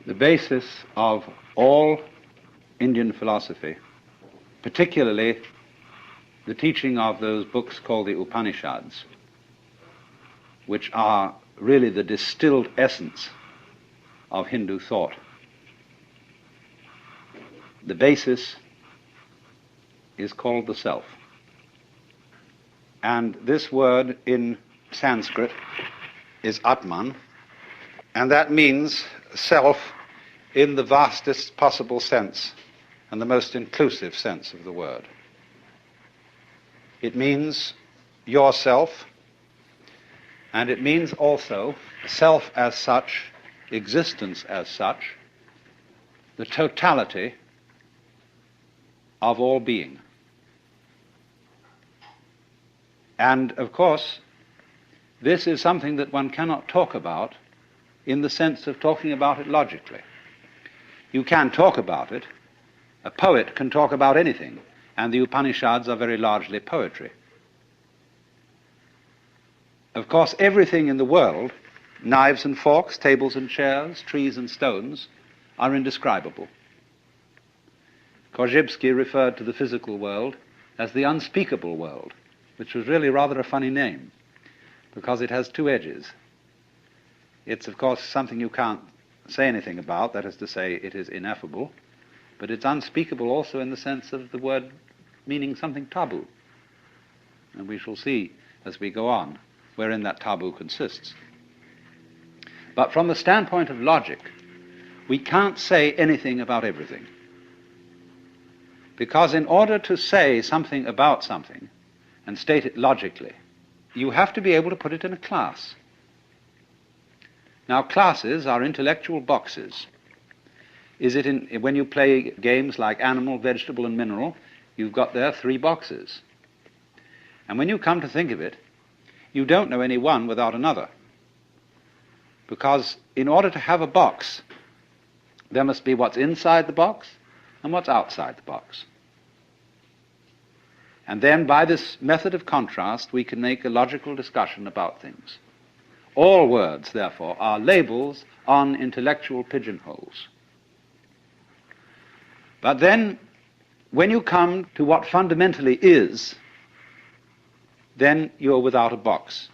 The basis of all Indian philosophy, particularly the teaching of those books called the Upanishads, which are really the distilled essence of Hindu thought. The basis is called the self. And this word in Sanskrit is Atman, and that means self in the vastest possible sense and the most inclusive sense of the word. It means yourself, and it means also self as such, existence as such, the totality of all being. And of course, this is something that one cannot talk about in the sense of talking about it logically. You can talk about it. A poet can talk about anything, and the Upanishads are very largely poetry. Of course, everything in the world, knives and forks, tables and chairs, trees and stones, are indescribable. Korzybski referred to the physical world as the unspeakable world, which was really rather a funny name, because it has two edges. It's, of course, something you can't say anything about, that is to say, it is ineffable, but it's unspeakable also in the sense of the word meaning something taboo. And we shall see as we go on wherein that taboo consists. But from the standpoint of logic, we can't say anything about everything. Because in order to say something about something and state it logically, you have to be able to put it in a class. Now, classes are intellectual boxes. When you play games like animal, vegetable, and mineral, you've got there 3 boxes. And when you come to think of it, you don't know any one without another. Because in order to have a box, there must be what's inside the box and what's outside the box. And then by this method of contrast, we can make a logical discussion about things. All words, therefore, are labels on intellectual pigeonholes. But then, when you come to what fundamentally is, then you're without a box,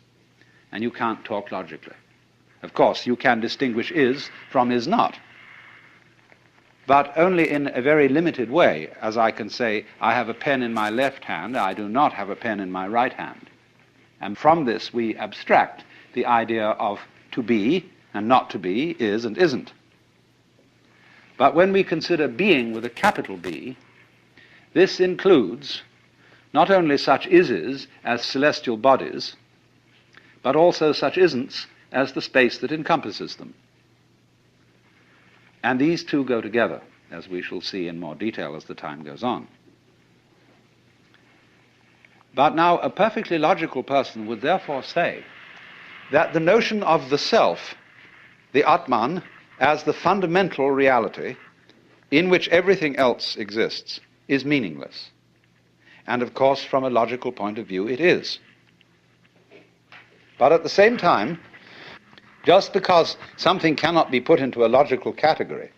and you can't talk logically. Of course, you can distinguish is from is not, but only in a very limited way, as I can say, I have a pen in my left hand, I do not have a pen in my right hand. And from this we abstract the idea of to be and not to be, is and isn't. But when we consider being with a capital B, this includes not only such ises as celestial bodies, but also such isn'ts as the space that encompasses them. And these two go together, as we shall see in more detail as the time goes on. But now a perfectly logical person would therefore say that the notion of the self, the Atman, as the fundamental reality in which everything else exists, is meaningless. And of course, from a logical point of view, it is. But at the same time, just because something cannot be put into a logical category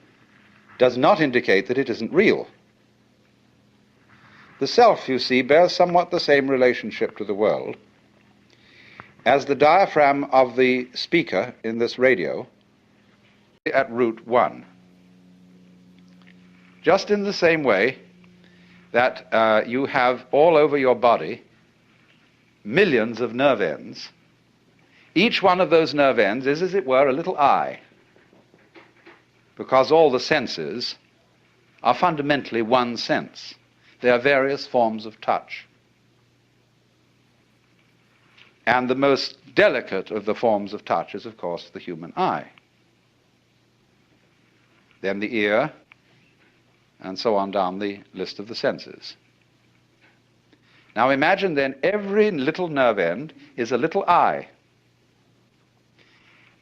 does not indicate that it isn't real. The self, you see, bears somewhat the same relationship to the world as the diaphragm of the speaker in this radio at root 1. Just in the same way that you have all over your body millions of nerve ends, each one of those nerve ends is, as it were, a little eye, because all the senses are fundamentally one sense. There are various forms of touch. And the most delicate of the forms of touch is, of course, the human eye. Then the ear, and so on down the list of the senses. Now imagine then every little nerve end is a little eye.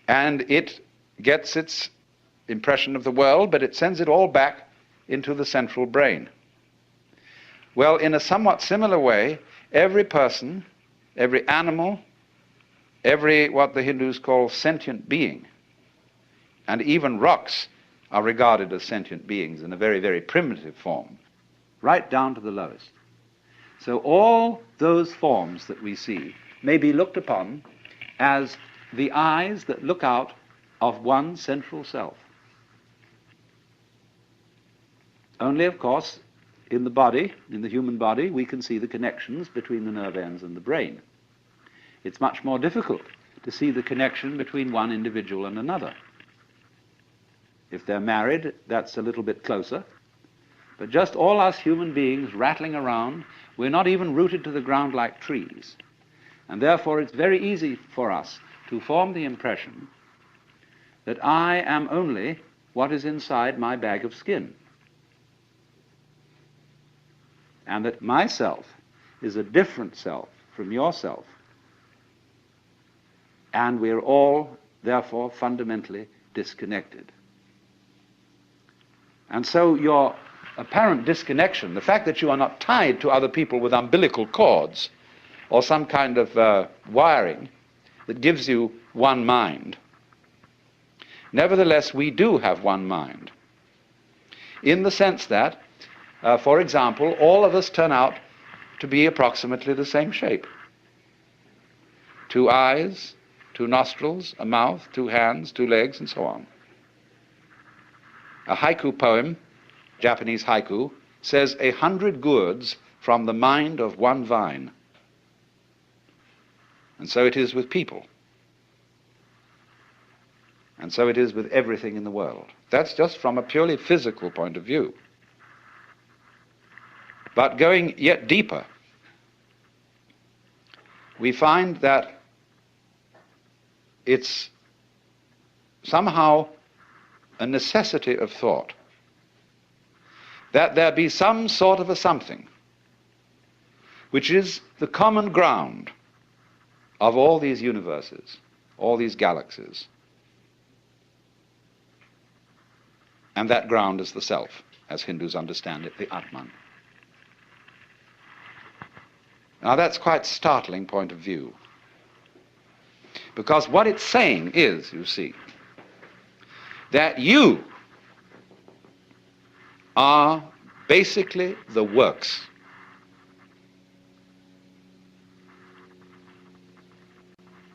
And it gets its impression of the world, but it sends it all back into the central brain. Well, in a somewhat similar way, every person, every animal, every what the Hindus call sentient being, and even rocks are regarded as sentient beings in a very, very primitive form, right down to the lowest. So all those forms that we see may be looked upon as the eyes that look out of one central self. Only, of course, in the body, in the human body, we can see the connections between the nerve ends and the brain. It's much more difficult to see the connection between one individual and another. If they're married, that's a little bit closer. But just all us human beings rattling around, we're not even rooted to the ground like trees. And therefore it's very easy for us to form the impression that I am only what is inside my bag of skin. And that myself is a different self from yourself. And we're all, therefore, fundamentally disconnected. And so your apparent disconnection, the fact that you are not tied to other people with umbilical cords or some kind of wiring that gives you one mind, nevertheless, we do have one mind, in the sense that, for example, all of us turn out to be approximately the same shape. 2 eyes, 2 nostrils, a mouth, 2 hands, 2 legs, and so on. A haiku poem, Japanese haiku, says 100 gourds from the mind of one vine. And so it is with people. And so it is with everything in the world. That's just from a purely physical point of view. But going yet deeper, we find that it's somehow a necessity of thought that there be some sort of a something which is the common ground of all these universes, all these galaxies. And that ground is the self, as Hindus understand it, the Atman. Now that's quite a startling point of view, because what it's saying is, you see, that you are basically the works.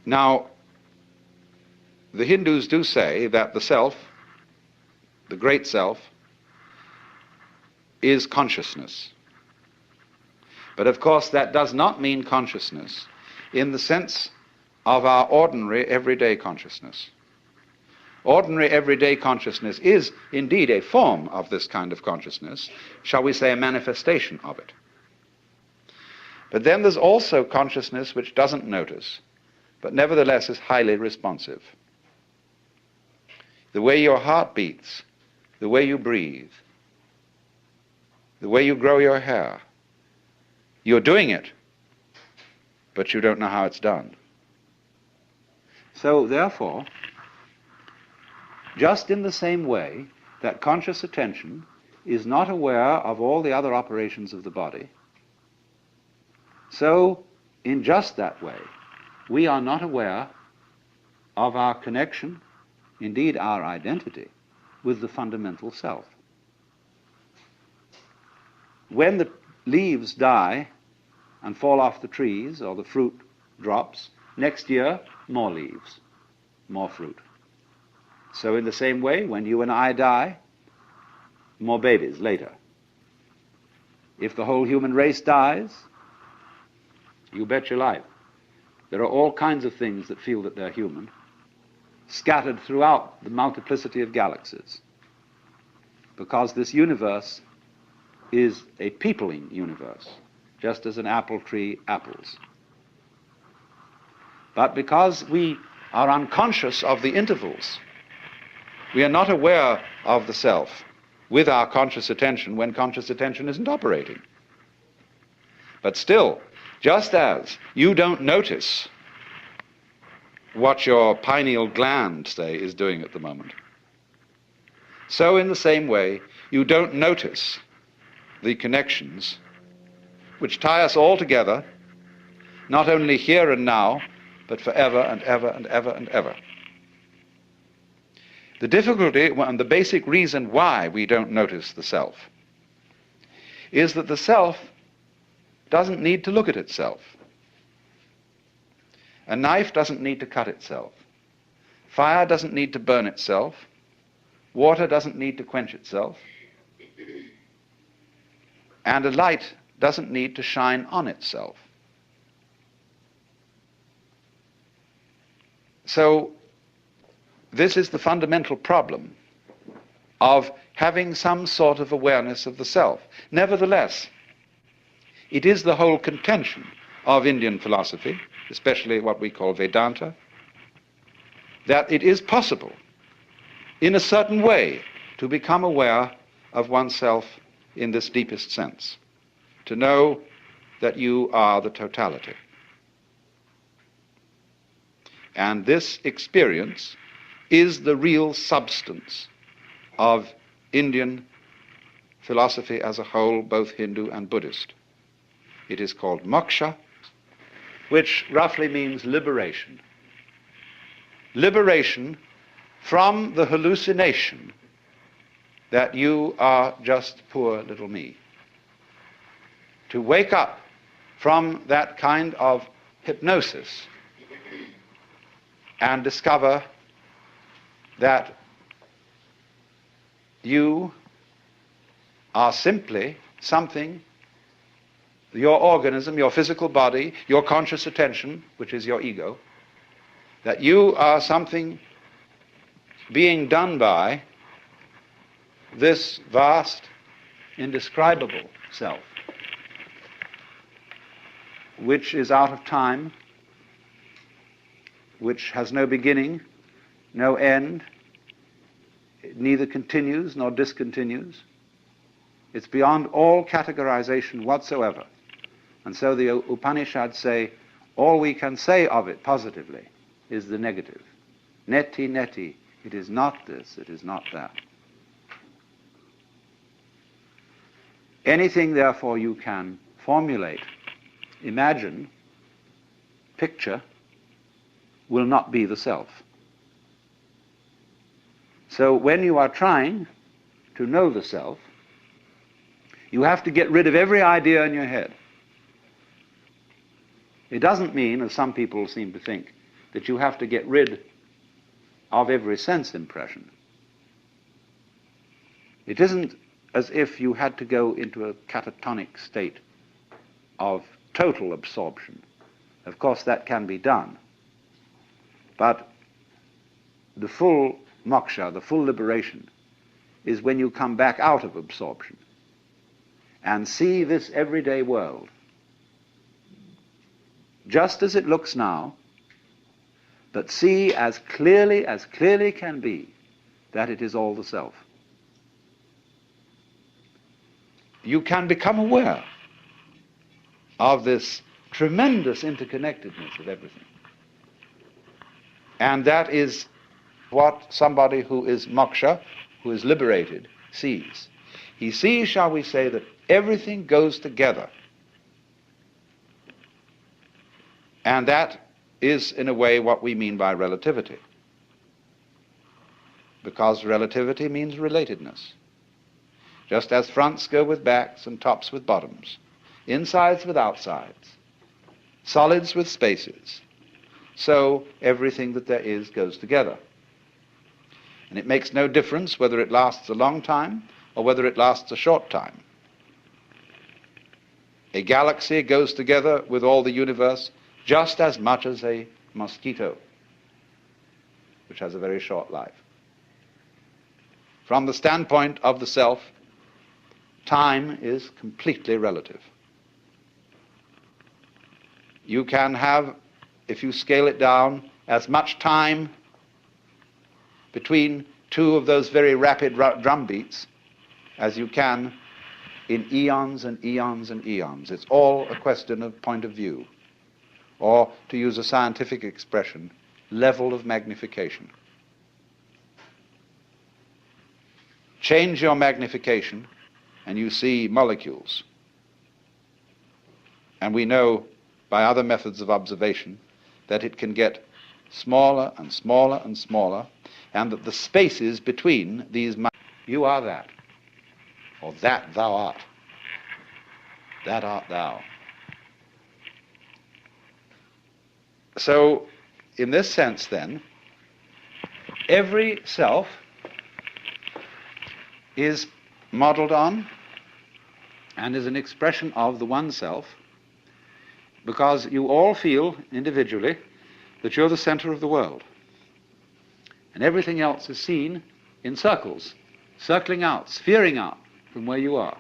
Now, the Hindus do say that the self, the great self, is consciousness. But of course that does not mean consciousness in the sense of our ordinary everyday consciousness. Ordinary everyday consciousness is indeed a form of this kind of consciousness, shall we say a manifestation of it. But then there's also consciousness which doesn't notice, but nevertheless is highly responsive. The way your heart beats, the way you breathe, the way you grow your hair, you're doing it, but you don't know how it's done. So therefore, just in the same way that conscious attention is not aware of all the other operations of the body, so in just that way, we are not aware of our connection, indeed our identity, with the fundamental self. When the leaves die and fall off the trees, or the fruit drops, next year, more leaves, more fruit. So in the same way, when you and I die, more babies later. If the whole human race dies, you bet your life, there are all kinds of things that feel that they're human, scattered throughout the multiplicity of galaxies, because this universe is a peopling universe, just as an apple tree apples. But because we are unconscious of the intervals, we are not aware of the self with our conscious attention when conscious attention isn't operating. But still, just as you don't notice what your pineal gland, say, is doing at the moment, so in the same way, you don't notice the connections which tie us all together, not only here and now, but forever and ever and ever and ever. The difficulty, and the basic reason why we don't notice the self, is that the self doesn't need to look at itself. A knife doesn't need to cut itself. Fire doesn't need to burn itself. Water doesn't need to quench itself. And a light doesn't need to shine on itself. So this is the fundamental problem of having some sort of awareness of the self. Nevertheless, it is the whole contention of Indian philosophy, especially what we call Vedanta, that it is possible, in a certain way, to become aware of oneself in this deepest sense, to know that you are the totality. And this experience is the real substance of Indian philosophy as a whole, both Hindu and Buddhist. It is called moksha, which roughly means liberation. Liberation from the hallucination that you are just poor little me. To wake up from that kind of hypnosis and discover that you are simply something, your organism, your physical body, your conscious attention, which is your ego, that you are something being done by this vast, indescribable self, which is out of time, which has no beginning, no end, it neither continues nor discontinues. It's beyond all categorization whatsoever. And so the Upanishads say, all we can say of it positively is the negative. Neti, neti, it is not this, it is not that. Anything, therefore, you can formulate, imagine, picture, will not be the self. So when you are trying to know the self, you have to get rid of every idea in your head. It doesn't mean, as some people seem to think, that you have to get rid of every sense impression. It isn't as if you had to go into a catatonic state of total absorption. Of course, that can be done. But the full moksha, the full liberation, is when you come back out of absorption and see this everyday world just as it looks now, but see as clearly can be that it is all the self. You can become aware of this tremendous interconnectedness of everything. And that is what somebody who is moksha, who is liberated, sees. He sees, shall we say, that everything goes together. And that is, in a way, what we mean by relativity. Because relativity means relatedness. Just as fronts go with backs and tops with bottoms, insides with outsides, solids with spaces, so everything that there is goes together. And it makes no difference whether it lasts a long time or whether it lasts a short time. A galaxy goes together with all the universe just as much as a mosquito, which has a very short life. From the standpoint of the self, time is completely relative. You can have, if you scale it down, as much time between two of those very rapid drum beats as you can in eons and eons and eons. It's all a question of point of view, or, to use a scientific expression, level of magnification. Change your magnification and you see molecules. And we know by other methods of observation that it can get smaller and smaller and smaller, and that the spaces between these, you are that, or that thou art. That art thou. So, in this sense then, every self is modeled on and is an expression of the one self, because you all feel individually that you're the center of the world. And everything else is seen in circles, circling out, sphering out from where you are.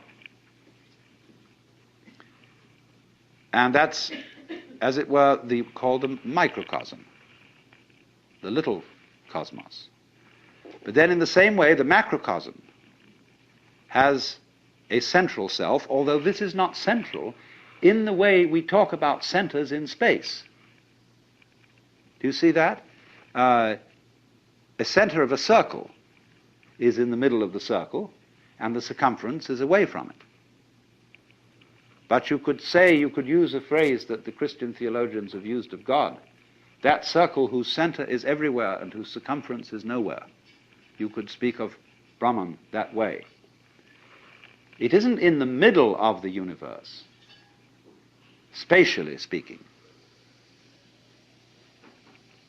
And that's, as it were, called the microcosm, the little cosmos. But then in the same way, the macrocosm has a central self, although this is not central in the way we talk about centers in space. Do you see that? The center of a circle is in the middle of the circle, and the circumference is away from it. But you could use a phrase that the Christian theologians have used of God, that circle whose center is everywhere and whose circumference is nowhere. You could speak of Brahman that way. It isn't in the middle of the universe, spatially speaking.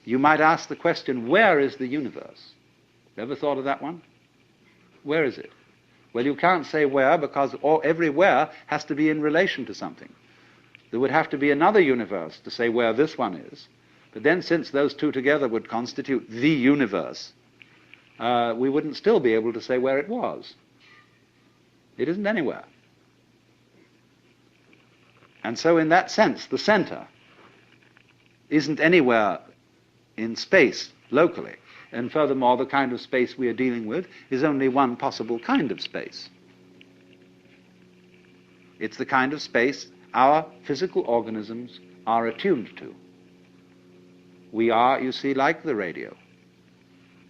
You might ask the question, where is the universe? Ever thought of that one? Where is it? Well, you can't say where, because every where has to be in relation to something. There would have to be another universe to say where this one is. But then, since those two together would constitute the universe, we wouldn't still be able to say where it was. It isn't anywhere. And so in that sense, the center isn't anywhere in space locally. And furthermore, the kind of space we are dealing with is only one possible kind of space. It's the kind of space our physical organisms are attuned to. We are, you see, like the radio.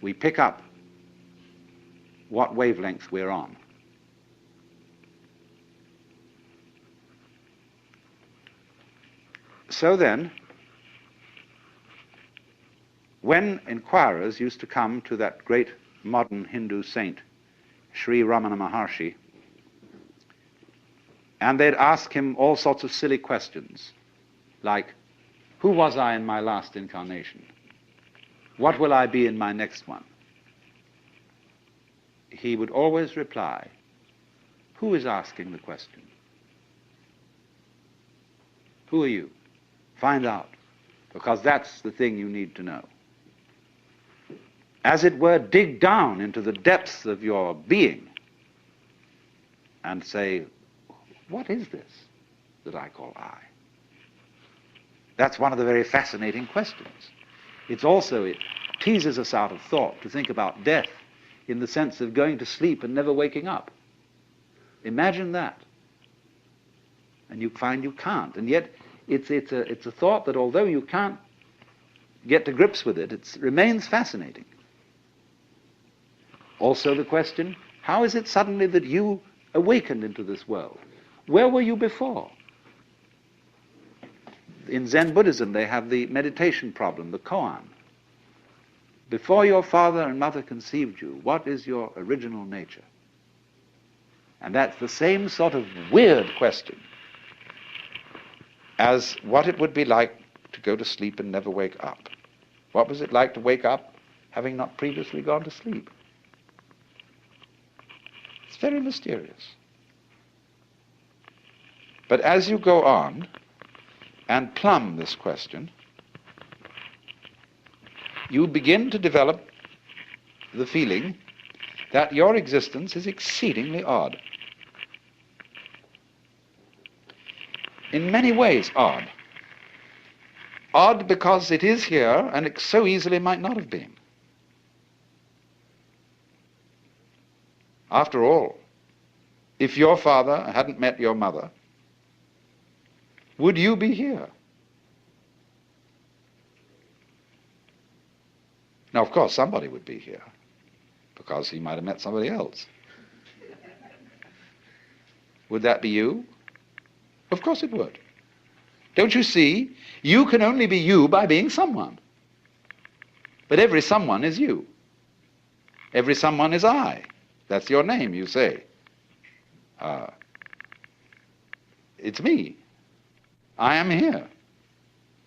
We pick up what wavelength we're on. So then, when inquirers used to come to that great modern Hindu saint, Sri Ramana Maharshi, and they'd ask him all sorts of silly questions, like, who was I in my last incarnation? What will I be in my next one? He would always reply, who is asking the question? Who are you? Find out, because that's the thing you need to know. As it were, dig down into the depths of your being and say, what is this that I call I? That's one of the very fascinating questions. It teases us out of thought to think about death in the sense of going to sleep and never waking up. Imagine that. And you find you can't. And yet it's a thought that although you can't get to grips with it, it remains fascinating. Also the question, how is it suddenly that you awakened into this world? Where were you before? In Zen Buddhism, they have the meditation problem, the koan. Before your father and mother conceived you, what is your original nature? And that's the same sort of weird question as what it would be like to go to sleep and never wake up. What was it like to wake up having not previously gone to sleep? It's very mysterious. But as you go on and plumb this question, you begin to develop the feeling that your existence is exceedingly odd. In many ways odd. Odd because it is here and it so easily might not have been. After all, if your father hadn't met your mother, would you be here? Now, of course, somebody would be here, because he might have met somebody else. Would that be you? Of course it would. Don't you see? You can only be you by being someone. But every someone is you. Every someone is I. That's your name, you say. It's me. I am here.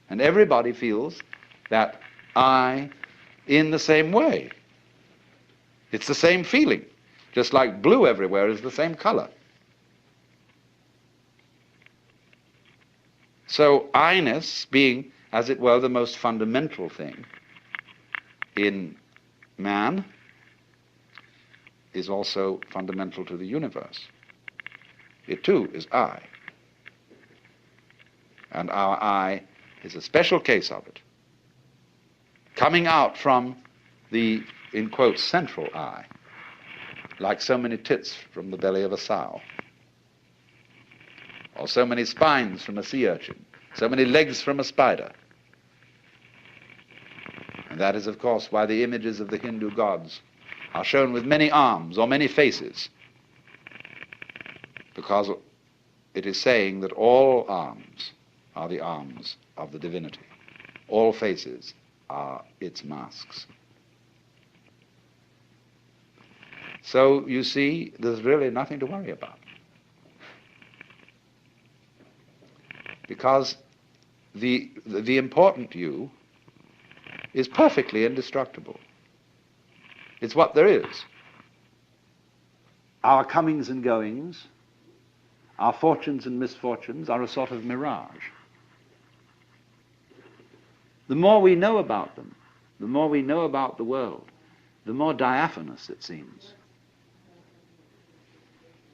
And everybody feels that I in the same way. It's the same feeling, just like blue everywhere is the same color. So I-ness being, as it were, the most fundamental thing in man is also fundamental to the universe. It too is I. And our I is a special case of it, coming out from the, in quotes, central I, like so many tits from the belly of a sow, or so many spines from a sea urchin, so many legs from a spider. And that is, of course, why the images of the Hindu gods are shown with many arms or many faces, because it is saying that all arms are the arms of the divinity. All faces are its masks. So, you see, there's really nothing to worry about. Because the important you is perfectly indestructible. It's what there is. Our comings and goings, our fortunes and misfortunes are a sort of mirage. The more we know about them, the more we know about the world, the more diaphanous it seems.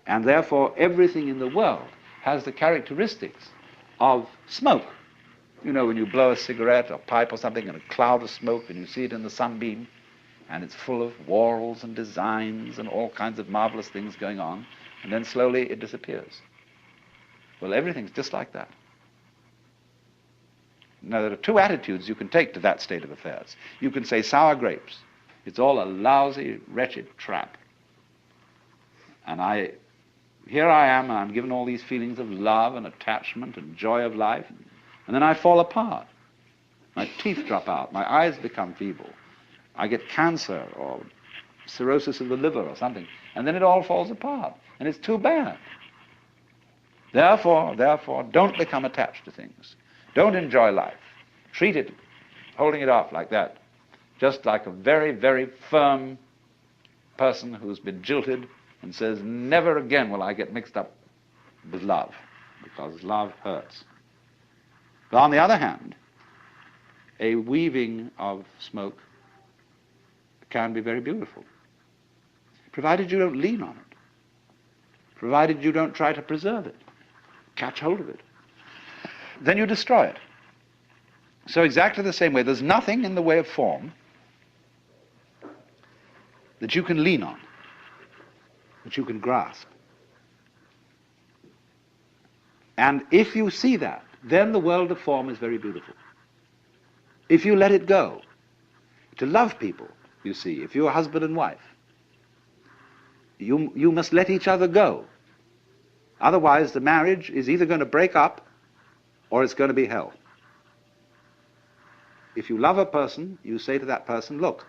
And therefore, everything in the world has the characteristics of smoke. You know, when you blow a cigarette or pipe or something and a cloud of smoke and you see it in the sunbeam, and it's full of whorls and designs and all kinds of marvelous things going on, and then slowly it disappears. Well, everything's just like that. Now, there are two attitudes you can take to that state of affairs. You can say, sour grapes. It's all a lousy, wretched trap. And here I am, and I'm given all these feelings of love and attachment and joy of life, and then I fall apart. My teeth drop out, my eyes become feeble, I get cancer or cirrhosis of the liver or something, and then it all falls apart, and it's too bad. Therefore, don't become attached to things. Don't enjoy life. Treat it, holding it off like that, just like a very, very firm person who's been jilted and says, never again will I get mixed up with love, because love hurts. But on the other hand, a weaving of smoke can be very beautiful, provided you don't lean on it, provided you don't try to preserve it, catch hold of it. Then you destroy it. So exactly the same way, there's nothing in the way of form that you can lean on, that you can grasp. And if you see that, then the world of form is very beautiful. If you let it go, to love people, you see, if you're husband and wife, you must let each other go. Otherwise, the marriage is either going to break up or it's going to be hell. If you love a person, you say to that person, look,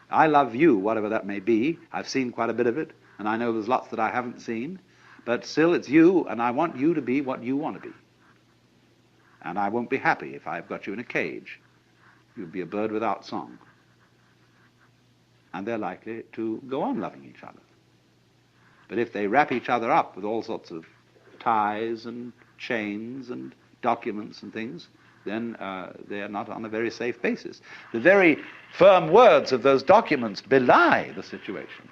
I love you, whatever that may be. I've seen quite a bit of it, and I know there's lots that I haven't seen, but still it's you, and I want you to be what you want to be. And I won't be happy if I've got you in a cage. You'll be a bird without song. And they're likely to go on loving each other. But if they wrap each other up with all sorts of ties and chains and documents and things, then they are not on a very safe basis. The very firm words of those documents belie the situation,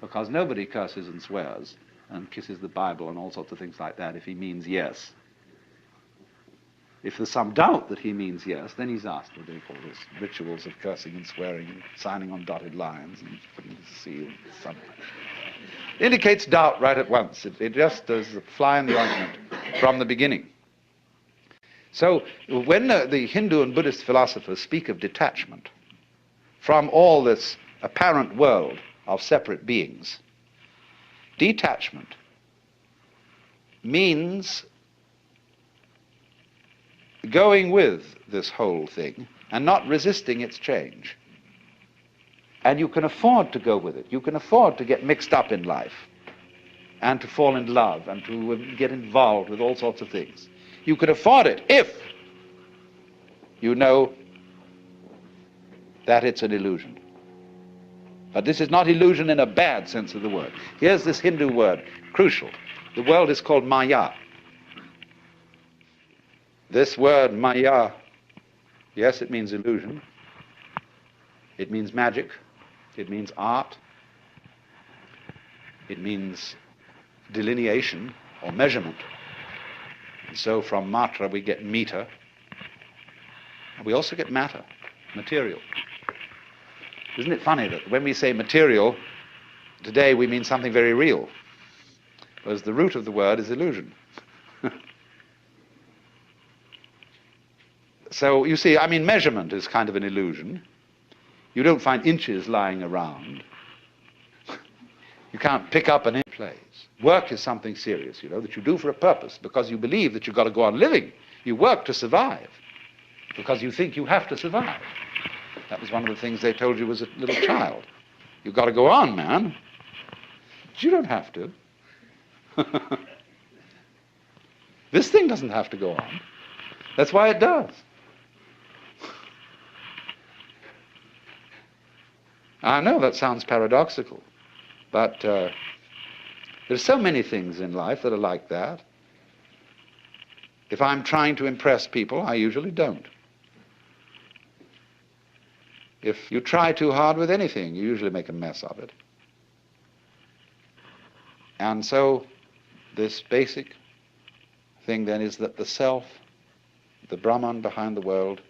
because nobody curses and swears and kisses the Bible and all sorts of things like that if he means yes. If there's some doubt that he means yes, then he's asked what they call this, rituals of cursing and swearing and signing on dotted lines and putting the seal. Something. It indicates doubt right at once. It just does a fly in the ointment from the beginning. So when the Hindu and Buddhist philosophers speak of detachment from all this apparent world of separate beings, detachment means going with this whole thing and not resisting its change. And you can afford to go with it. You can afford to get mixed up in life and to fall in love and to get involved with all sorts of things. You can afford it if you know that it's an illusion. But this is not illusion in a bad sense of the word. Here's this Hindu word, crucial. The world is called Maya. This word Maya, yes, it means illusion. It means magic. It means art. It means delineation or measurement. And so from matra we get meter. And we also get matter, material. Isn't it funny that when we say material, today we mean something very real, whereas the root of the word is illusion. So you see, I mean, measurement is kind of an illusion. You don't find inches lying around. You can't pick up an inch plays. Work is something serious, you know, that you do for a purpose because you believe that you've got to go on living. You work to survive because you think you have to survive. That was one of the things they told you as a little child. You've got to go on, man. But you don't have to. This thing doesn't have to go on. That's why it does. I know that sounds paradoxical, but there's so many things in life that are like that. If I'm trying to impress people, I usually don't. If you try too hard with anything, you usually make a mess of it. And so this basic thing then is that the self, the Brahman behind the world,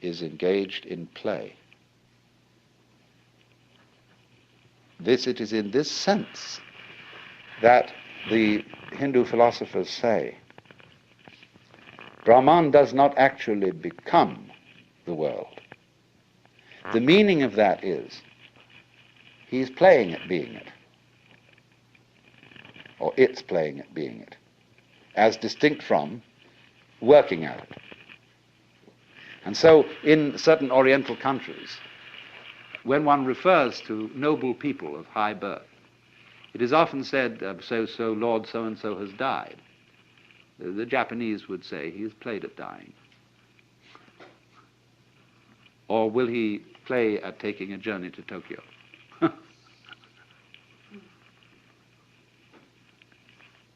is engaged in play. It is in this sense that the Hindu philosophers say Brahman does not actually become the world. The meaning of that is he's playing at being it, or it's playing at being it, as distinct from working at it. And so in certain Oriental countries, when one refers to noble people of high birth, it is often said, so Lord so-and-so has died. The Japanese would say he has played at dying. Or will he play at taking a journey to Tokyo?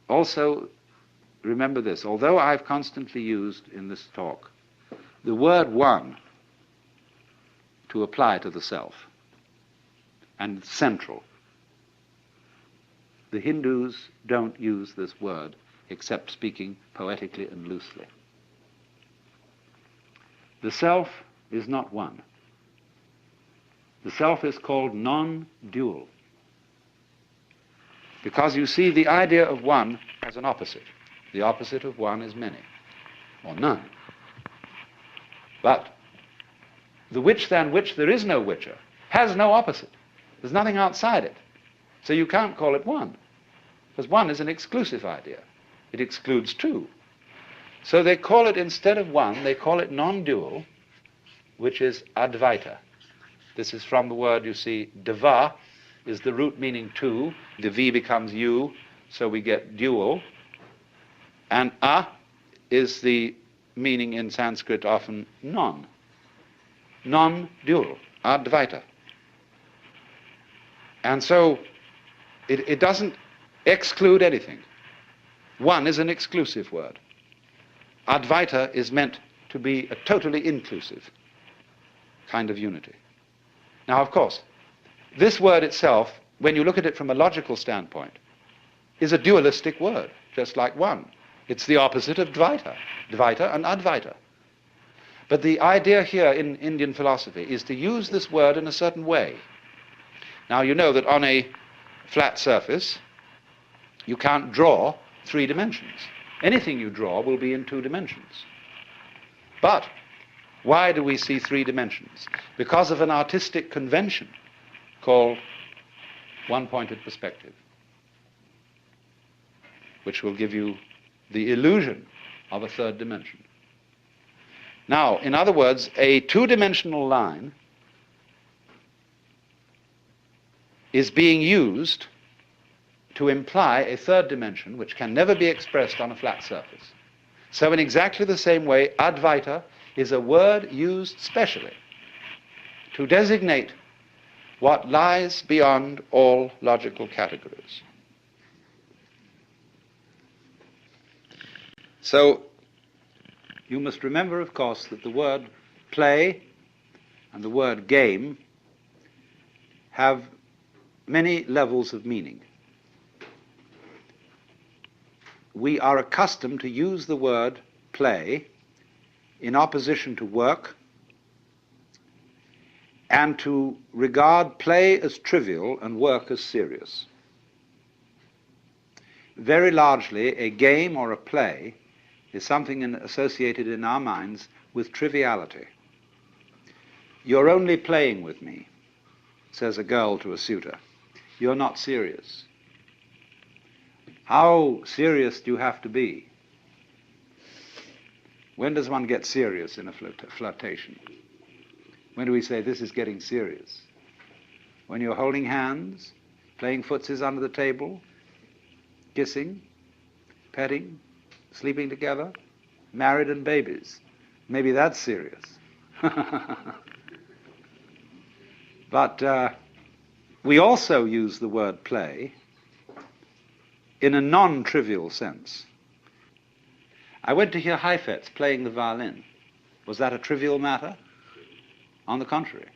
Also, remember this, although I've constantly used in this talk the word one to apply to the self and central, the Hindus don't use this word except speaking poetically and loosely. The self is not one. The self is called non-dual. Because you see, the idea of one has an opposite. The opposite of one is many, or none. But the which than which there is no whicher has no opposite. There's nothing outside it. So you can't call it one, because one is an exclusive idea. It excludes two. So they call it, instead of one, they call it non-dual, which is Advaita. This is from the word, you see, Deva is the root meaning two. The V becomes U, so we get dual. And A is the meaning in Sanskrit often non. Non-dual, Advaita. And so it doesn't exclude anything. One is an exclusive word. Advaita is meant to be a totally inclusive kind of unity. Now, of course, this word itself, when you look at it from a logical standpoint, is a dualistic word, just like one. It's the opposite of Dvaita, Dvaita and Advaita. But the idea here in Indian philosophy is to use this word in a certain way. Now, you know that on a flat surface, you can't draw 3 dimensions. Anything you draw will be in 2 dimensions. But why do we see 3 dimensions? Because of an artistic convention called one-pointed perspective, which will give you the illusion of a 3rd dimension. Now, in other words, a 2-dimensional line is being used to imply a third dimension which can never be expressed on a flat surface. So in exactly the same way, Advaita is a word used specially to designate what lies beyond all logical categories. So you must remember, of course, that the word play and the word game have many levels of meaning. We are accustomed to use the word play in opposition to work and to regard play as trivial and work as serious. Very largely, a game or a play is something associated in our minds with triviality. "You're only playing with me," says a girl to a suitor. "You're not serious." How serious do you have to be? When does one get serious in a flirtation? When do we say this is getting serious? When you're holding hands, playing footsies under the table, kissing, petting, sleeping together, married and babies. Maybe that's serious. But we also use the word play in a non-trivial sense. I went to hear Heifetz playing the violin. Was that a trivial matter? On the contrary,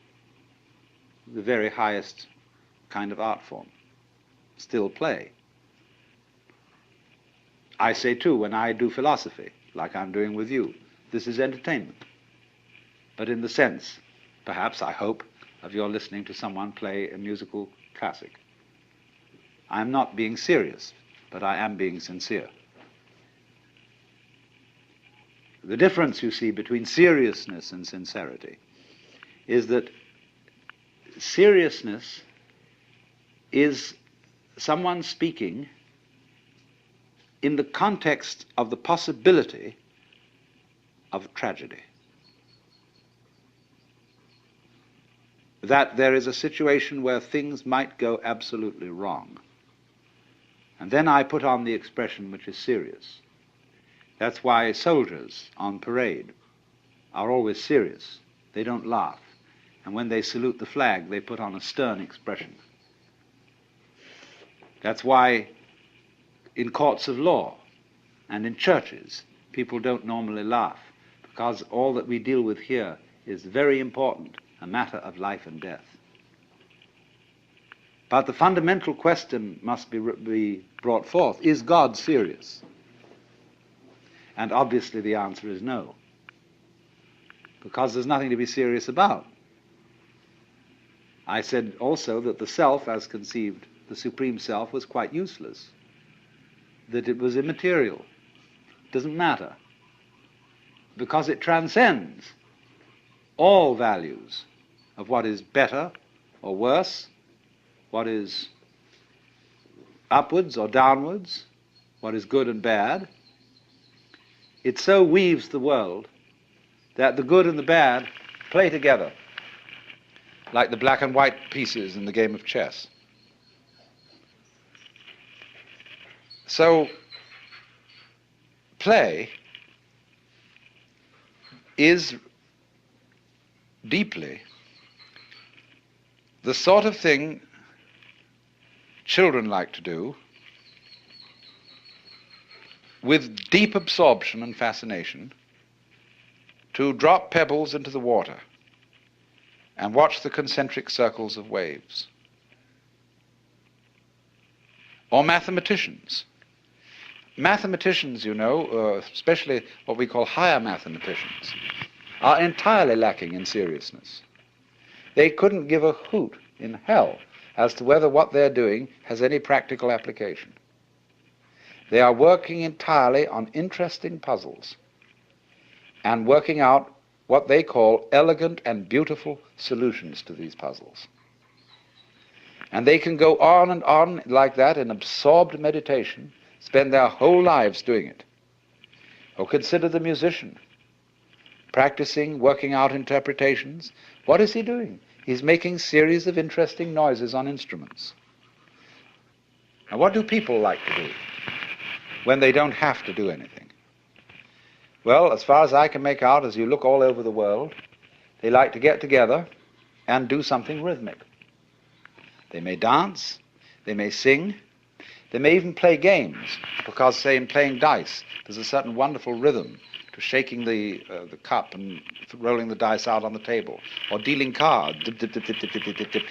the very highest kind of art form. Still play. I say too, when I do philosophy, like I'm doing with you, this is entertainment. But in the sense, perhaps, I hope, of your listening to someone play a musical classic. I'm not being serious, but I am being sincere. The difference, you see, between seriousness and sincerity is that seriousness is someone speaking in the context of the possibility of tragedy. That there is a situation where things might go absolutely wrong. And then I put on the expression which is serious. That's why soldiers on parade are always serious. They don't laugh. And when they salute the flag, they put on a stern expression. That's why in courts of law and in churches, people don't normally laugh, because all that we deal with here is very important, a matter of life and death. But the fundamental question must be brought forth: is God serious? And obviously the answer is no, because there's nothing to be serious about. I said also that the self, as conceived, the supreme self, was quite useless, that it was immaterial, doesn't matter, because it transcends all values of what is better or worse, what is upwards or downwards, what is good and bad. It so weaves the world that the good and the bad play together, like the black and white pieces in the game of chess. So, play is deeply the sort of thing children like to do with deep absorption and fascination, to drop pebbles into the water and watch the concentric circles of waves. Or mathematicians. Mathematicians, you know, especially what we call higher mathematicians, are entirely lacking in seriousness. They couldn't give a hoot in hell as to whether what they're doing has any practical application. They are working entirely on interesting puzzles and working out what they call elegant and beautiful solutions to these puzzles. And they can go on and on like that in absorbed meditation, spend their whole lives doing it. Or consider the musician, practicing, working out interpretations. What is he doing? He's making series of interesting noises on instruments. Now, what do people like to do when they don't have to do anything? Well, as far as I can make out, as you look all over the world, they like to get together and do something rhythmic. They may dance, they may sing, they may even play games, because, say, in playing dice, there's a certain wonderful rhythm to shaking the cup and rolling the dice out on the table, or dealing cards, dip, dip, dip, dip, dip, dip, dip, dip,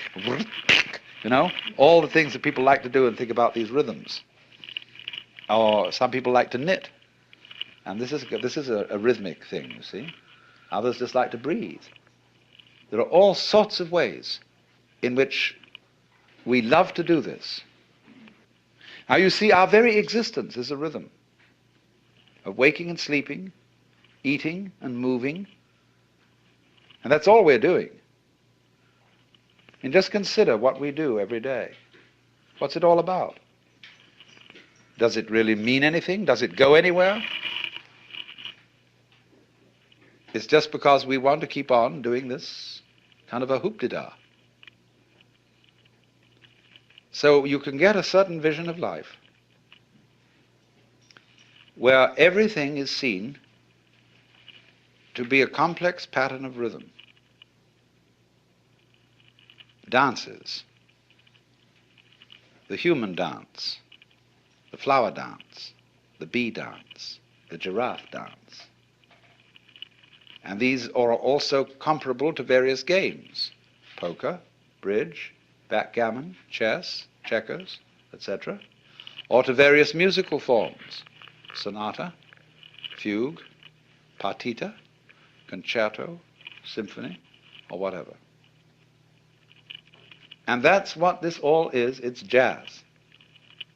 you know, all the things that people like to do and think about these rhythms. Or some people like to knit, and this is a rhythmic thing, you see. Others just like to breathe. There are all sorts of ways in which we love to do this. Now you see, our very existence is a rhythm of waking and sleeping, eating and moving, and that's all we're doing. And just consider what we do every day. What's it all about? Does it really mean anything? Does it go anywhere? It's just because we want to keep on doing this kind of a hoop-de-da. So you can get a certain vision of life where everything is seen to be a complex pattern of rhythm. Dances, the human dance, the flower dance, the bee dance, the giraffe dance. And these are also comparable to various games: poker, bridge, backgammon, chess, checkers, etc., or to various musical forms: sonata, fugue, partita, concerto, symphony, or whatever. And that's what this all is. It's jazz,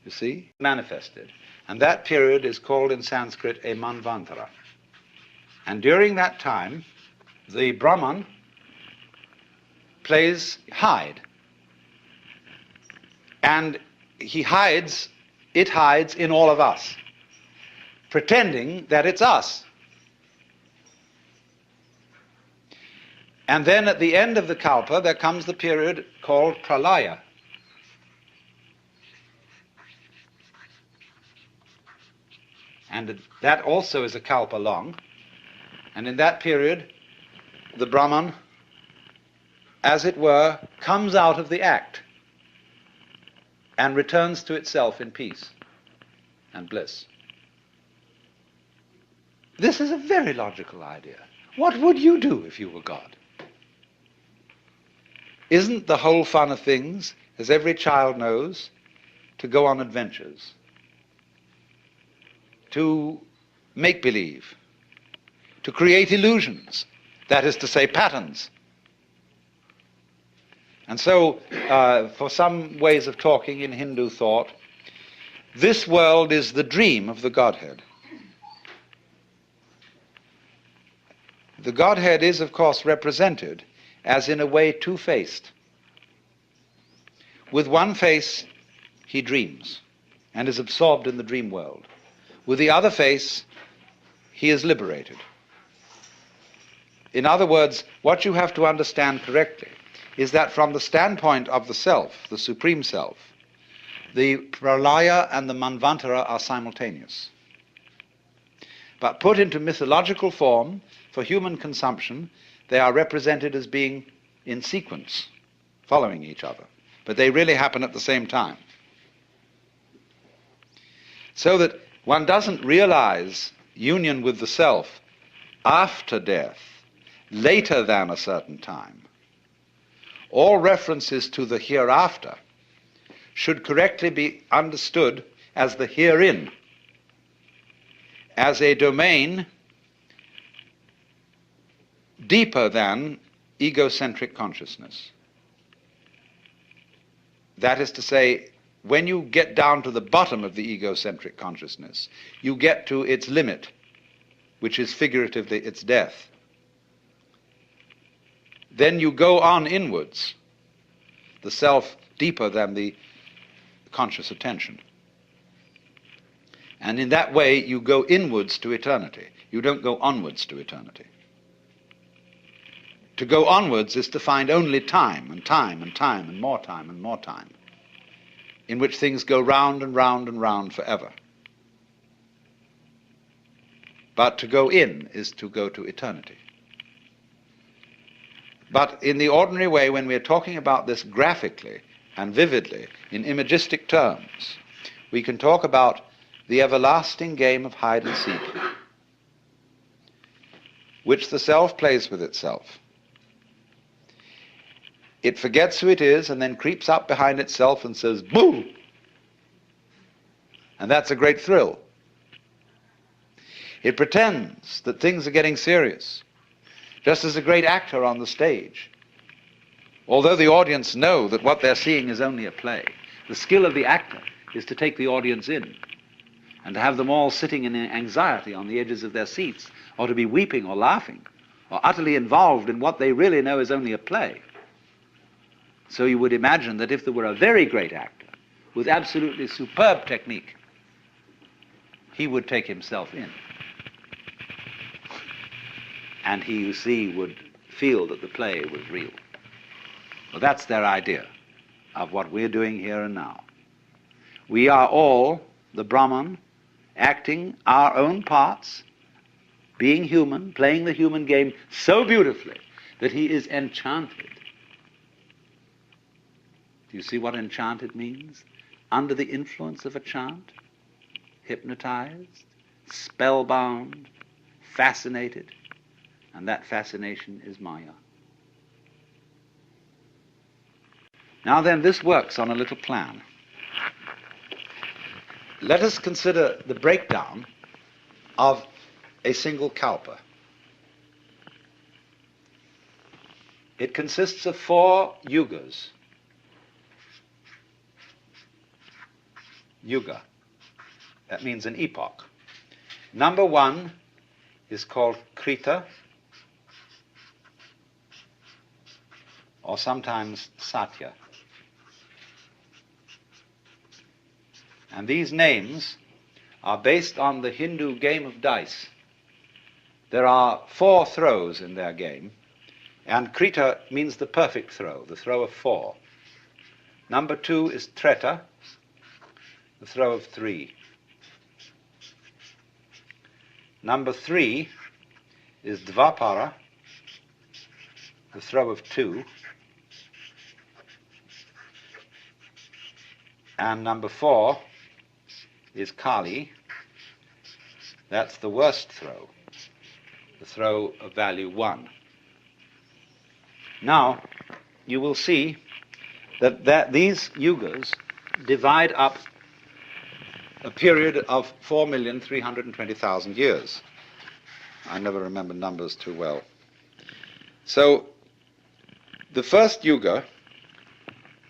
you see, manifested. And that period is called in Sanskrit a manvantara. And during that time, the Brahman plays hide. And it hides in all of us, pretending that it's us. And then at the end of the Kalpa, there comes the period called Pralaya. And that also is a Kalpa long. And in that period, the Brahman, as it were, comes out of the act and returns to itself in peace and bliss. This is a very logical idea. What would you do if you were God? Isn't the whole fun of things, as every child knows, to go on adventures, to make believe, to create illusions, that is to say, patterns? And so, for some ways of talking in Hindu thought, this world is the dream of the Godhead. The Godhead is, of course, represented as in a way two-faced. With one face, he dreams and is absorbed in the dream world. With the other face, he is liberated. In other words, what you have to understand correctly is that from the standpoint of the self, the supreme self, the Pralaya and the Manvantara are simultaneous. But put into mythological form, for human consumption, they are represented as being in sequence, following each other. But they really happen at the same time. So that one doesn't realize union with the self after death, later than a certain time. All references to the hereafter should correctly be understood as the herein, as a domain deeper than egocentric consciousness. That is to say, when you get down to the bottom of the egocentric consciousness, you get to its limit, which is figuratively its death. Then you go on inwards, the self deeper than the conscious attention. And in that way, you go inwards to eternity. You don't go onwards to eternity. To go onwards is to find only time and time and time and more time and more time, in which things go round and round and round forever. But to go in is to go to eternity. But in the ordinary way, when we're talking about this graphically and vividly, in imagistic terms, we can talk about the everlasting game of hide and seek, which the self plays with itself. It forgets who it is and then creeps up behind itself and says, "Boo!" And that's a great thrill. It pretends that things are getting serious, just as a great actor on the stage. Although the audience know that what they're seeing is only a play, the skill of the actor is to take the audience in and to have them all sitting in anxiety on the edges of their seats, or to be weeping or laughing, or utterly involved in what they really know is only a play. So you would imagine that if there were a very great actor with absolutely superb technique, he would take himself in. And he, you see, would feel that the play was real. Well, that's their idea of what we're doing here and now. We are all the Brahman acting our own parts, being human, playing the human game so beautifully that he is enchanted. Do you see what enchanted means? Under the influence of a chant, hypnotized, spellbound, fascinated, and that fascination is Maya. Now then, this works on a little plan. Let us consider the breakdown of a single kalpa. It consists of 4 yugas. Yuga, that means an epoch. Number 1 is called Krita, or sometimes Satya. And these names are based on the Hindu game of dice. There are 4 throws in their game, and Krita means the perfect throw, the throw of 4. Number 2 is Treta, the throw of 3. Number 3 is Dvapara, the throw of 2. And number 4 is Kali, that's the worst throw, the throw of value 1. Now, you will see that these yugas divide up a period of 4,320,000 years. I never remember numbers too well. So, the first yuga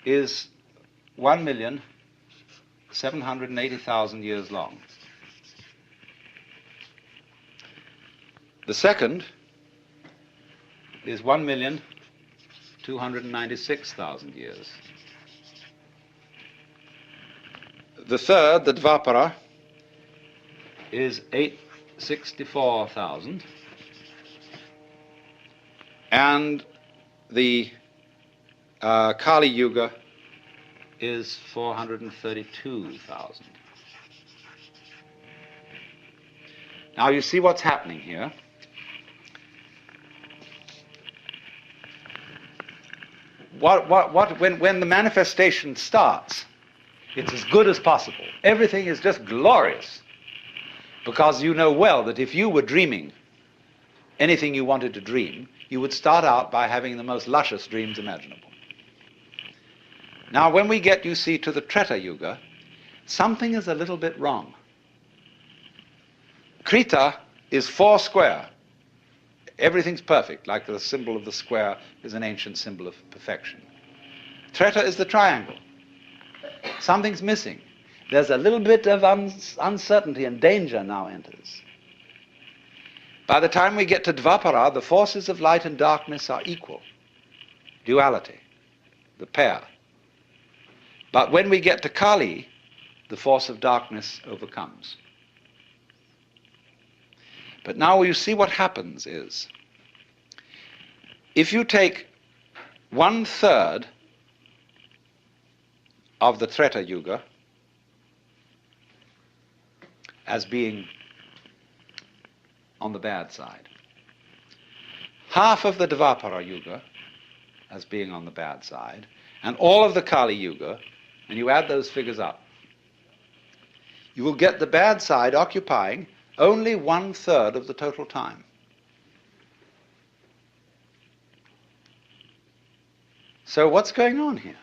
is 1,780,000 years long. The second is 1,296,000 years. The third, the Dvapara, is 864,000. And the Kali Yuga is 432,000. Now you see what's happening here. When the manifestation starts, it's as good as possible. Everything is just glorious. Because you know well that if you were dreaming anything you wanted to dream, you would start out by having the most luscious dreams imaginable. Now, when we get, you see, to the Treta Yuga, something is a little bit wrong. Krita is 4 square. Everything's perfect, like the symbol of the square is an ancient symbol of perfection. Treta is the triangle. Something's missing. There's a little bit of uncertainty, and danger now enters. By the time we get to Dvapara, the forces of light and darkness are equal. Duality, the pair. But when we get to Kali, the force of darkness overcomes. But now you see what happens is, If you take 1/3 of the Treta Yuga as being on the bad side, half of the Dvapara Yuga as being on the bad side, and all of the Kali Yuga, and you add those figures up, you will get the bad side occupying only 1/3 of the total time. So what's going on here?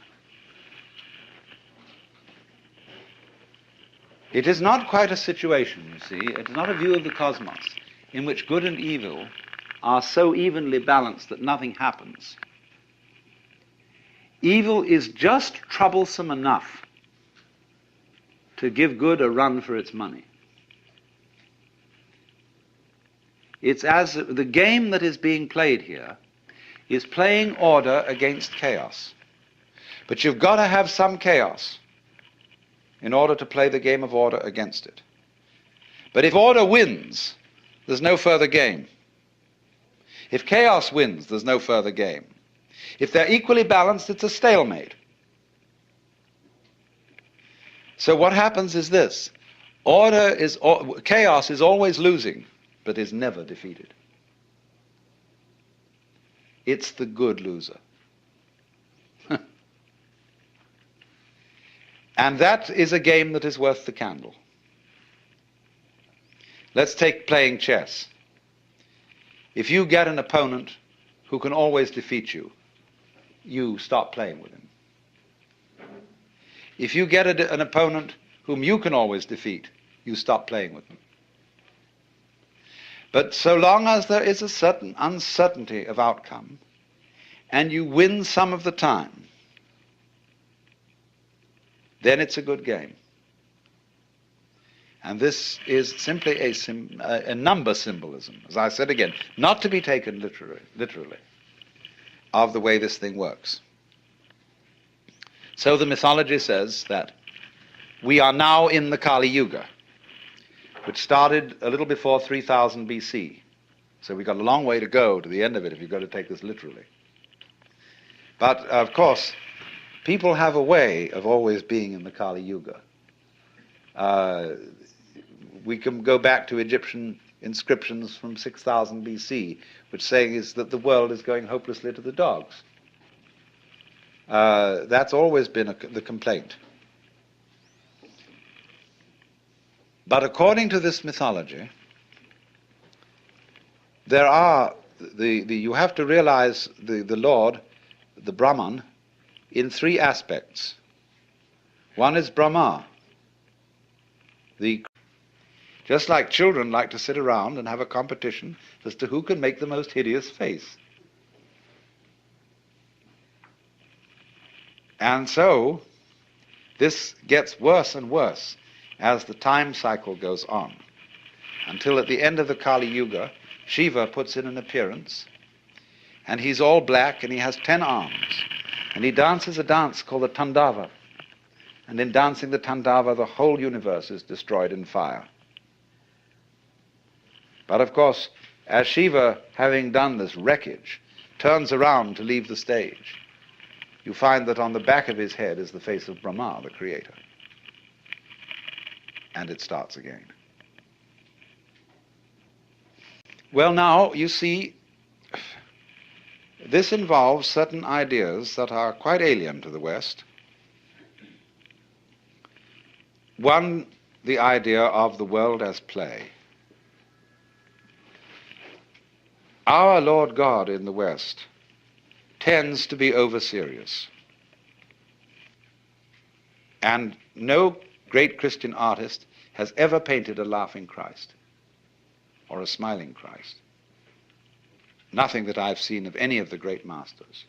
It is not quite a situation, you see, it is not a view of the cosmos in which good and evil are so evenly balanced that nothing happens. Evil is just troublesome enough to give good a run for its money. It's as the game that is being played here is playing order against chaos. But you've got to have some chaos in order to play the game of order against it. But if order wins, there's no further game. If chaos wins, there's no further game. If they're equally balanced, it's a stalemate. So what happens is this: chaos is always losing, but is never defeated. It's the good loser. And that is a game that is worth the candle. Let's take playing chess. If you get an opponent who can always defeat you, you stop playing with him. If you get an opponent whom you can always defeat, you stop playing with them. But so long as there is a certain uncertainty of outcome, and you win some of the time, then it's a good game. And this is simply a number symbolism, as I said again, not to be taken literally, of the way this thing works. So the mythology says that we are now in the Kali Yuga, which started a little before 3000 BC. So we've got a long way to go to the end of it if you've got to take this literally. But of course, people have a way of always being in the Kali Yuga. We can go back to Egyptian inscriptions from 6000 BC, which saying is that the world is going hopelessly to the dogs. That's always been the complaint. But according to this mythology, there are you have to realize the Lord, the Brahman, in three aspects. One is Brahma. Just like children like to sit around and have a competition as to who can make the most hideous face. And so this gets worse and worse as the time cycle goes on, until at the end of the Kali Yuga, Shiva puts in an appearance, and he's all black and he has 10 arms, and he dances a dance called the Tandava. And in dancing the Tandava, the whole universe is destroyed in fire. But of course, as Shiva, having done this wreckage, turns around to leave the stage, you find that on the back of his head is the face of Brahma, the creator. And it starts again. Well, now, you see, this involves certain ideas that are quite alien to the West. One, the idea of the world as play. Our Lord God in the West tends to be over-serious. And no great Christian artist has ever painted a laughing Christ or a smiling Christ. Nothing that I've seen of any of the great masters.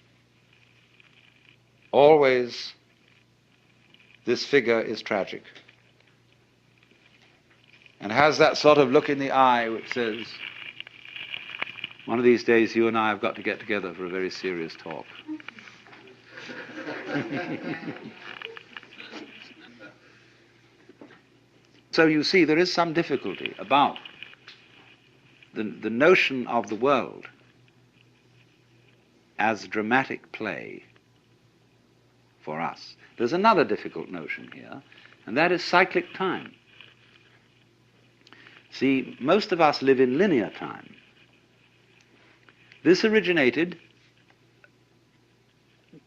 Always this figure is tragic and has that sort of look in the eye which says, one of these days you and I have got to get together for a very serious talk. So you see, there is some difficulty about the notion of the world as dramatic play for us. There's another difficult notion here, and that is cyclic time. See, most of us live in linear time. This originated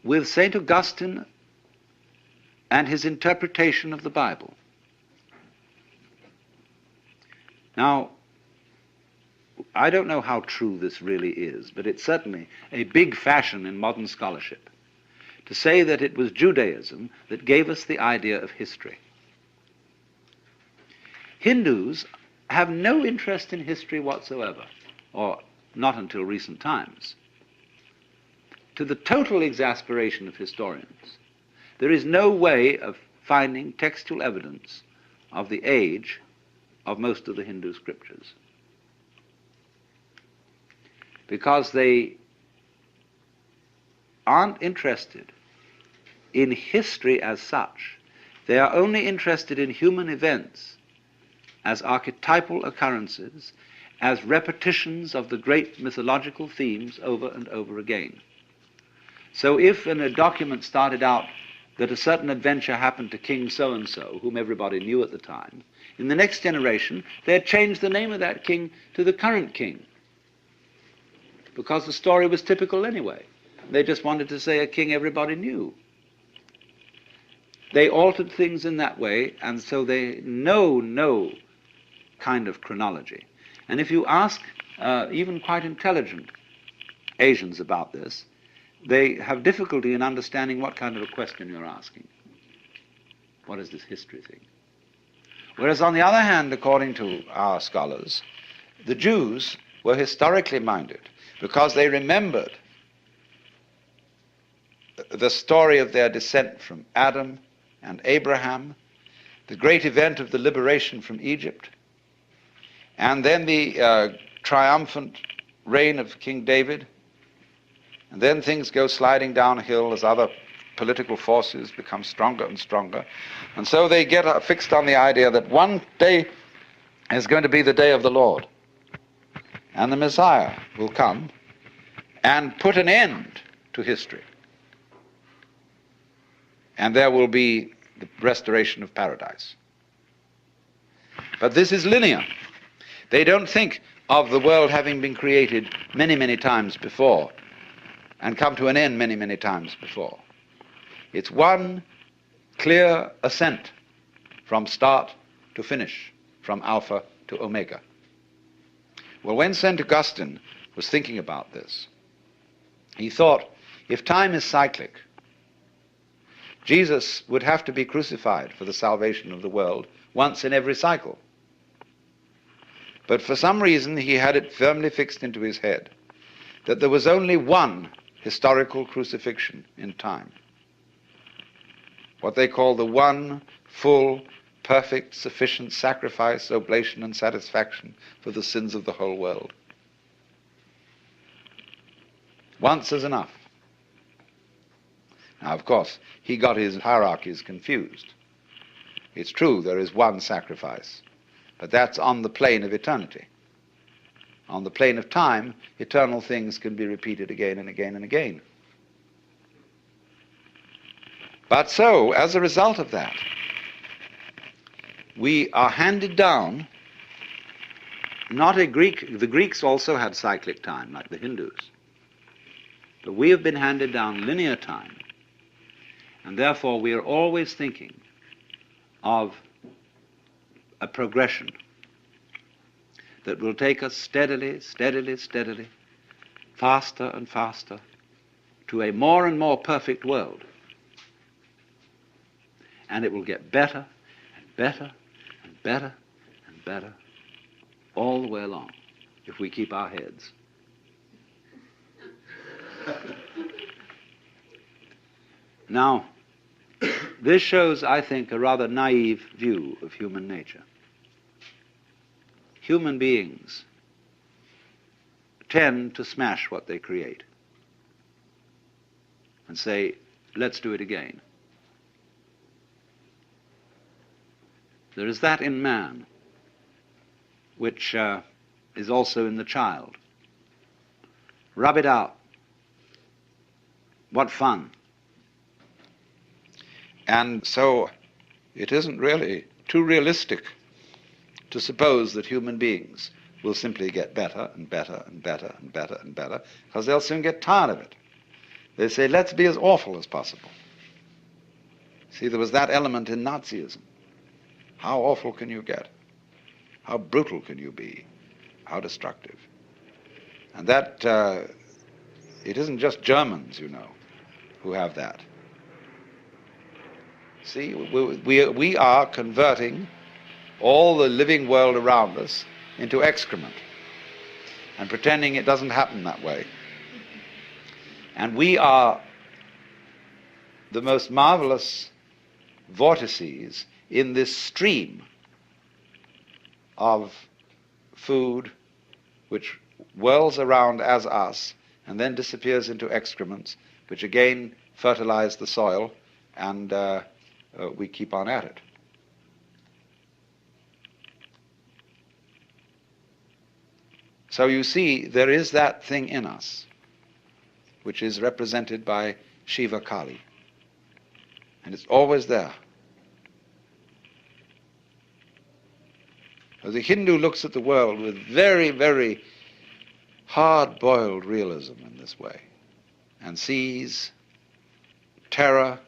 with St. Augustine and his interpretation of the Bible. Now, I don't know how true this really is, but it's certainly a big fashion in modern scholarship to say that it was Judaism that gave us the idea of history. Hindus have no interest in history whatsoever, or not until recent times. To the total exasperation of historians, there is no way of finding textual evidence of the age of most of the Hindu scriptures, because they aren't interested in history as such. They are only interested in human events as archetypal occurrences, as repetitions of the great mythological themes over and over again. So if in a document started out that a certain adventure happened to King so-and-so, whom everybody knew at the time, in the next generation they had changed the name of that king to the current king, because the story was typical anyway. They just wanted to say a king everybody knew. They altered things in that way, and so they know no kind of chronology. And if you ask even quite intelligent Asians about this, they have difficulty in understanding what kind of a question you're asking. What is this history thing? Whereas on the other hand, according to our scholars, the Jews were historically minded because they remembered the story of their descent from Adam and Abraham, the great event of the liberation from Egypt, and then the triumphant reign of King David, and then things go sliding downhill as other political forces become stronger and stronger. And so they get fixed on the idea that one day is going to be the day of the Lord, and the Messiah will come and put an end to history. And there will be the restoration of paradise. But this is linear. They don't think of the world having been created many, many times before and come to an end many, many times before. It's one clear ascent from start to finish, from Alpha to Omega. Well, when St. Augustine was thinking about this, he thought, if time is cyclic, Jesus would have to be crucified for the salvation of the world once in every cycle. But for some reason he had it firmly fixed into his head that there was only one historical crucifixion in time, what they call the one full, perfect, sufficient sacrifice, oblation, and satisfaction for the sins of the whole world. Once is enough. Now, of course, he got his hierarchies confused. It's true, there is one sacrifice, but that's on the plane of eternity. On the plane of time, eternal things can be repeated again and again and again. But so, as a result of that, we are handed down not a Greek, the Greeks also had cyclic time, like the Hindus, but we have been handed down linear time, and therefore we are always thinking of a progression that will take us steadily, steadily, steadily, faster and faster, to a more and more perfect world. And it will get better and better and better and better all the way along, if we keep our heads. Now, this shows, I think, a rather naive view of human nature. Human beings tend to smash what they create and say, let's do it again. There is that in man which is also in the child. Rub it out. What fun. And so it isn't really too realistic to suppose that human beings will simply get better and better and better and better and better, because they'll soon get tired of it. They say, let's be as awful as possible. See, there was that element in Nazism. How awful can you get? How brutal can you be? How destructive? And that, it isn't just Germans, you know, who have that. See, we are converting all the living world around us into excrement and pretending it doesn't happen that way. And we are the most marvelous vortices in this stream of food which whirls around as us and then disappears into excrements, which again fertilize the soil, and we keep on at it. So you see, there is that thing in us, which is represented by Shiva Kali. And it's always there. So the Hindu looks at the world with very, very hard-boiled realism in this way, and sees terror